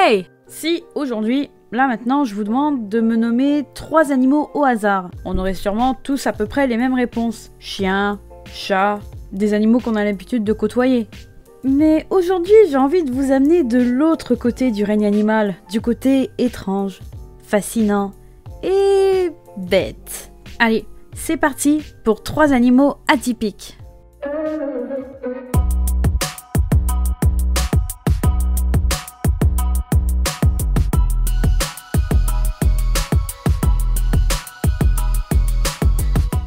Hey! Si, aujourd'hui, là maintenant, je vous demande de me nommer 3 animaux au hasard. On aurait sûrement tous à peu près les mêmes réponses. Chien, chat, des animaux qu'on a l'habitude de côtoyer. Mais aujourd'hui, j'ai envie de vous amener de l'autre côté du règne animal, du côté étrange, fascinant et bête. Allez, c'est parti pour 3 animaux atypiques.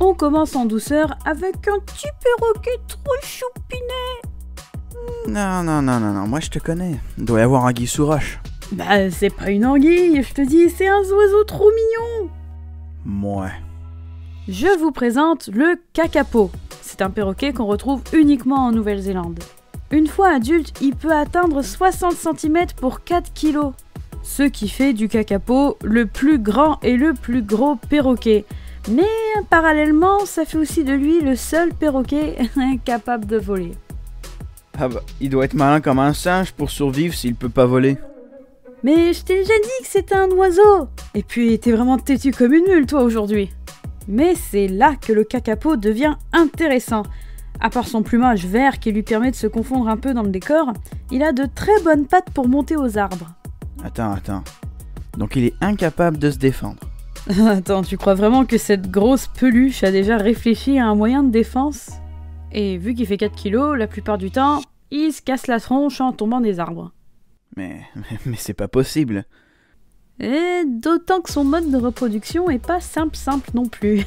On commence en douceur avec un petit perroquet trop choupinet. Non, moi je te connais. Il doit y avoir anguille sous roche. Bah, c'est pas une anguille, je te dis, c'est un oiseau trop mignon. Mouais. Je vous présente le kakapo. C'est un perroquet qu'on retrouve uniquement en Nouvelle-Zélande. Une fois adulte, il peut atteindre 60 cm pour 4 kg. Ce qui fait du kakapo le plus grand et le plus gros perroquet. Mais parallèlement, ça fait aussi de lui le seul perroquet capable de voler. Ah bah, il doit être malin comme un singe pour survivre s'il peut pas voler. Mais je t'ai déjà dit que c'était un oiseau. Et puis, t'es vraiment têtu comme une mule, toi, aujourd'hui. Mais c'est là que le kakapo devient intéressant. À part son plumage vert qui lui permet de se confondre un peu dans le décor, il a de très bonnes pattes pour monter aux arbres. Attends. Donc il est incapable de se défendre. Attends, tu crois vraiment que cette grosse peluche a déjà réfléchi à un moyen de défense? Et vu qu'il fait 4 kilos, la plupart du temps, il se casse la tronche en tombant des arbres. Mais c'est pas possible. Et d'autant que son mode de reproduction est pas simple non plus.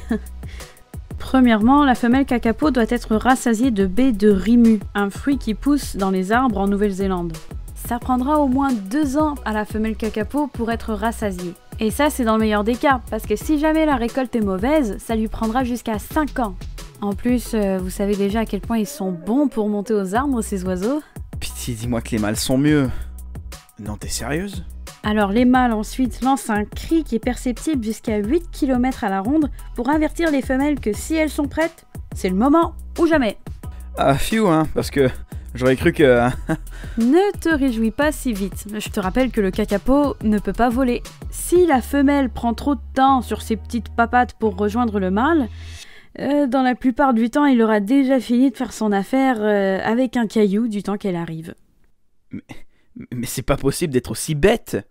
Premièrement, la femelle kakapo doit être rassasiée de baies de rimu, un fruit qui pousse dans les arbres en Nouvelle-Zélande. Ça prendra au moins 2 ans à la femelle kakapo pour être rassasiée. Et ça, c'est dans le meilleur des cas, parce que si jamais la récolte est mauvaise, ça lui prendra jusqu'à 5 ans. En plus, vous savez déjà à quel point ils sont bons pour monter aux arbres, ces oiseaux. Pitié, dis-moi que les mâles sont mieux. Non, t'es sérieuse? Alors les mâles ensuite lancent un cri qui est perceptible jusqu'à 8 km à la ronde pour avertir les femelles que si elles sont prêtes, c'est le moment ou jamais. Ah, fiou, hein, parce que j'aurais cru que... Ne te réjouis pas si vite, je te rappelle que le kakapo ne peut pas voler. Si la femelle prend trop de temps sur ses petites papates pour rejoindre le mâle, dans la plupart du temps, il aura déjà fini de faire son affaire avec un caillou du temps qu'elle arrive. Mais c'est pas possible d'être aussi bête.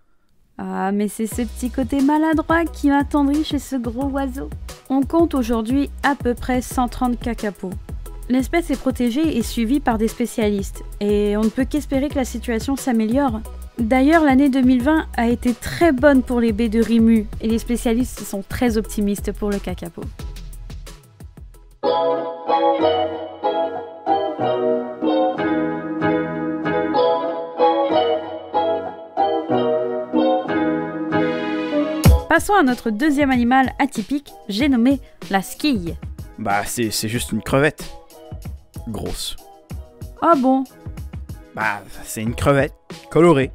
Ah, mais c'est ce petit côté maladroit qui m'attendrit chez ce gros oiseau. On compte aujourd'hui à peu près 130 kakapos. L'espèce est protégée et suivie par des spécialistes, et on ne peut qu'espérer que la situation s'améliore. D'ailleurs, l'année 2020 a été très bonne pour les baies de rimu, et les spécialistes sont très optimistes pour le kakapo. Passons à notre deuxième animal atypique, j'ai nommé la squille. Bah, c'est juste une crevette. Grosse. Ah bon? Bah, c'est une crevette colorée.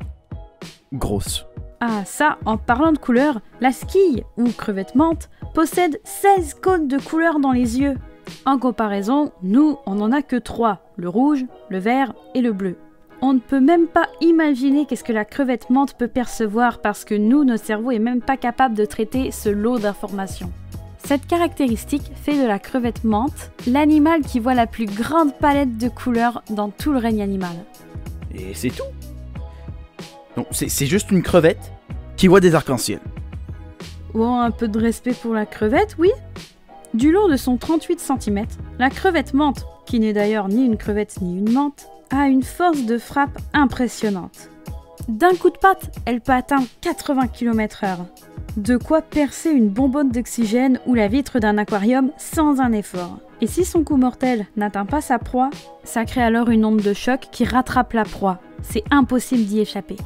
Grosse. Ah ça, en parlant de couleur, la squille, ou crevette menthe, possède 16 cônes de couleur dans les yeux. En comparaison, nous, on n'en a que 3, le rouge, le vert et le bleu. On ne peut même pas imaginer qu'est-ce que la crevette menthe peut percevoir parce que nous, notre cerveau est même pas capable de traiter ce lot d'informations. Cette caractéristique fait de la crevette menthe l'animal qui voit la plus grande palette de couleurs dans tout le règne animal. Et c'est tout. Donc c'est juste une crevette qui voit des arcs-en-ciel. Oh, un peu de respect pour la crevette, oui. Du long de son 38 cm, la crevette menthe, qui n'est d'ailleurs ni une crevette ni une menthe, a une force de frappe impressionnante. D'un coup de patte, elle peut atteindre 80 km/h. De quoi percer une bonbonne d'oxygène ou la vitre d'un aquarium sans un effort. Et si son coup mortel n'atteint pas sa proie, ça crée alors une onde de choc qui rattrape la proie. C'est impossible d'y échapper.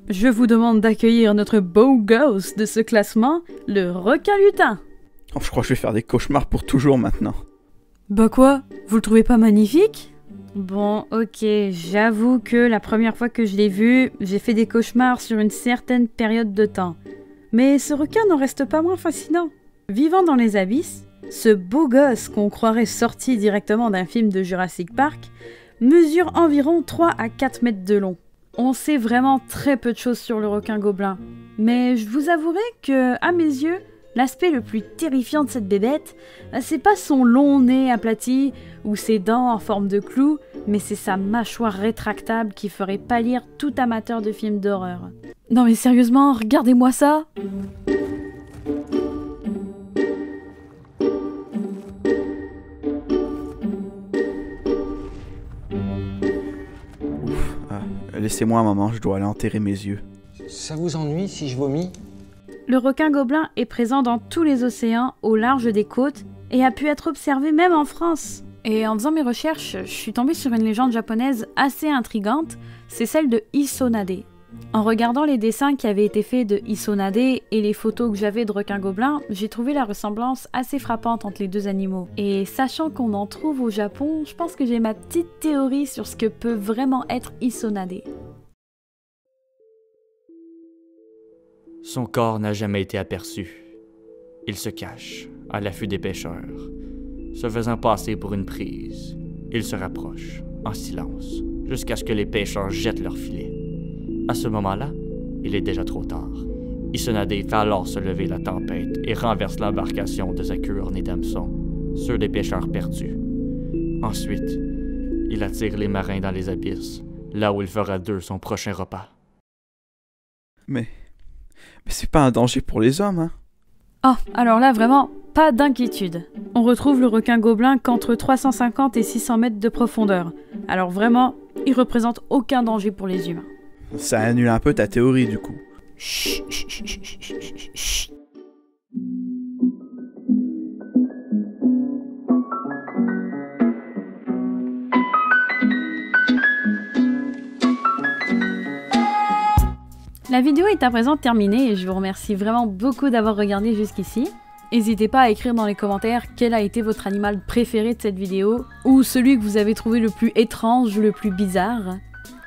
Je vous demande d'accueillir notre beau gosse de ce classement, le requin-lutin. Oh, je crois que je vais faire des cauchemars pour toujours maintenant. Bah quoi? Vous le trouvez pas magnifique? Bon, ok, j'avoue que la première fois que je l'ai vu, j'ai fait des cauchemars sur une certaine période de temps. Mais ce requin n'en reste pas moins fascinant. Vivant dans les abysses, ce beau gosse qu'on croirait sorti directement d'un film de Jurassic Park mesure environ 3 à 4 mètres de long. On sait vraiment très peu de choses sur le requin gobelin, mais je vous avouerai que, à mes yeux, l'aspect le plus terrifiant de cette bébête, c'est pas son long nez aplati ou ses dents en forme de clou, mais c'est sa mâchoire rétractable qui ferait pâlir tout amateur de films d'horreur. Non mais sérieusement, regardez-moi ça! Laissez-moi un moment, je dois aller enterrer mes yeux. Ça vous ennuie si je vomis? Le requin gobelin est présent dans tous les océans, au large des côtes, et a pu être observé même en France. Et en faisant mes recherches, je suis tombée sur une légende japonaise assez intrigante, c'est celle de Isonade. En regardant les dessins qui avaient été faits de Isonade et les photos que j'avais de requins gobelins, j'ai trouvé la ressemblance assez frappante entre les deux animaux. Et sachant qu'on en trouve au Japon, je pense que j'ai ma petite théorie sur ce que peut vraiment être Isonade. Son corps n'a jamais été aperçu. Il se cache, à l'affût des pêcheurs. Se faisant passer pour une prise, il se rapproche, en silence, jusqu'à ce que les pêcheurs jettent leurs filets. À ce moment-là, il est déjà trop tard. Isonade fait alors se lever la tempête et renverse l'embarcation de Zakur et d'hameçons, ceux des pêcheurs perdus. Ensuite, il attire les marins dans les abysses, là où il fera d'eux son prochain repas. Mais c'est pas un danger pour les hommes, hein? Oh, alors là, vraiment, pas d'inquiétude. On retrouve le requin gobelin qu'entre 350 et 600 mètres de profondeur. Alors vraiment, il représente aucun danger pour les humains. Ça annule un peu ta théorie, du coup. Chut, chut, chut, chut, chut, chut. La vidéo est à présent terminée et je vous remercie vraiment beaucoup d'avoir regardé jusqu'ici. N'hésitez pas à écrire dans les commentaires quel a été votre animal préféré de cette vidéo ou celui que vous avez trouvé le plus étrange ou le plus bizarre.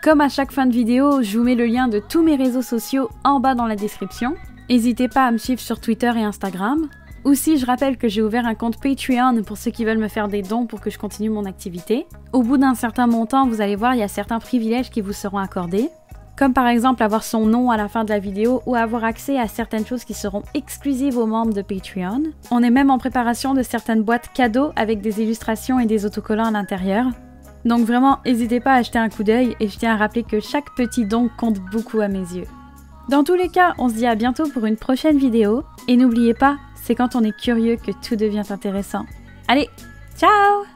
Comme à chaque fin de vidéo, je vous mets le lien de tous mes réseaux sociaux en bas dans la description. N'hésitez pas à me suivre sur Twitter et Instagram. Aussi, je rappelle que j'ai ouvert un compte Patreon pour ceux qui veulent me faire des dons pour que je continue mon activité. Au bout d'un certain montant, vous allez voir, il y a certains privilèges qui vous seront accordés. Comme par exemple avoir son nom à la fin de la vidéo ou avoir accès à certaines choses qui seront exclusives aux membres de Patreon. On est même en préparation de certaines boîtes cadeaux avec des illustrations et des autocollants à l'intérieur. Donc vraiment, n'hésitez pas à jeter un coup d'œil et je tiens à rappeler que chaque petit don compte beaucoup à mes yeux. Dans tous les cas, on se dit à bientôt pour une prochaine vidéo. Et n'oubliez pas, c'est quand on est curieux que tout devient intéressant. Allez, ciao!